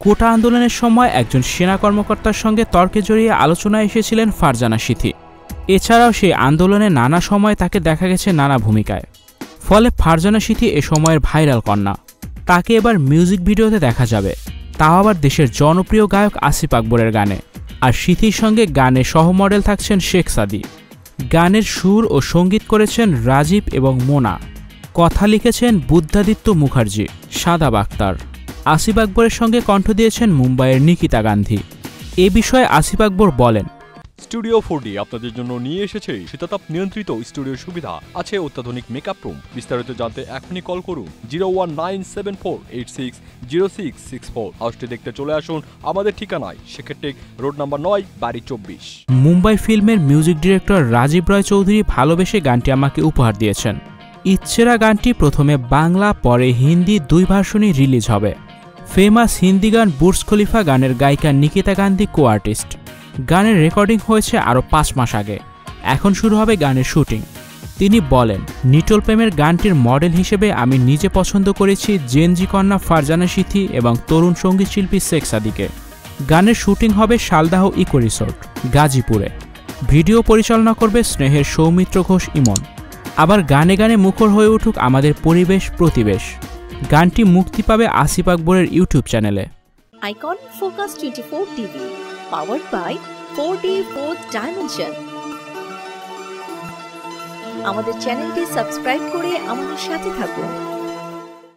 কোটা আন্দোলনের সময় একজন সেনা কর্মকর্তার সঙ্গে তর্কে জড়িয়ে আলোচনায় এসেছিলেন ফারজানা সিথি। এছাড়াও সেই আন্দোলনে নানা সময় তাকে দেখা গেছে নানা ভূমিকায়। ফলে ফারজানা সিথি এ সময়ের ভাইরাল কন্যা। তাকে এবার মিউজিক ভিডিওতে দেখা যাবে, তাও আবার দেশের জনপ্রিয় গায়ক আসিফ আকবরের গানে। আর সিথির সঙ্গে গানে সহমডেল থাকছেন শেখ সাদি। গানের সুর ও সঙ্গীত করেছেন রাজীব এবং মোনা। কথা লিখেছেন বুদ্ধাদিত্য মুখার্জি, শাদাব আক্তার। আসিফ আকবরের সঙ্গে কণ্ঠ দিয়েছেন মুম্বাইয়ের নিকিতা গান্ধী। এ বিষয়ে আসিফ আকবর বলেন, স্টুডিও 4D আপনাদের জন্য নিয়ে এসেছে শীতাতাপ নিয়ন্ত্রিত স্টুডিও সুবিধা, আছে অত্যাধুনিক মেকআপ রুম। বিস্তারিত জানতে এখনই কল করুন 01974860664। হাউসটি দেখতে চলে আসুন আমাদের ঠিকানায় সেক্ষেত্রে রোড নাম্বার 9, বাড়ি 24। মুম্বাই ফিল্মের মিউজিক ডিরেক্টর রাজীব রয় চৌধুরী ভালোবেসে গানটি আমাকে উপহার দিয়েছেন। ইচ্ছেরা গানটি প্রথমে বাংলা পরে হিন্দি 2 ভার্সনই রিলিজ হবে। ফেমাস হিন্দি গান বুর্জ খলিফা গানের গায়িকা নিকিতা গান্ধী কো আর্টিস্ট। গানের রেকর্ডিং হয়েছে আরও 5 মাস আগে। এখন শুরু হবে গানের শুটিং। তিনি বলেন, নিটোল প্রেমের গানটির মডেল হিসেবে আমি নিজে পছন্দ করেছি জেনজি কন্যা ফারজানা সিথি এবং তরুণ সঙ্গীতশিল্পী শেখ সাদিকে। গানের শুটিং হবে শালদাহ ইকো রিসোর্ট, গাজীপুরে। ভিডিও পরিচালনা করবে স্নেহের সৌমিত্র ঘোষ ইমন। আবার গানে গানে মুখর হয়ে উঠুক আমাদের পরিবেশ প্রতিবেশ। গানটি মুক্তি পাবে আসিফ আকবরের ইউটিউব চ্যানেলে। Icon focus 24 TV, powered by 4D 4th Dimension। আমাদের চ্যানেলটি সাবস্ক্রাইব করে আমাদের সাথে থাকুন।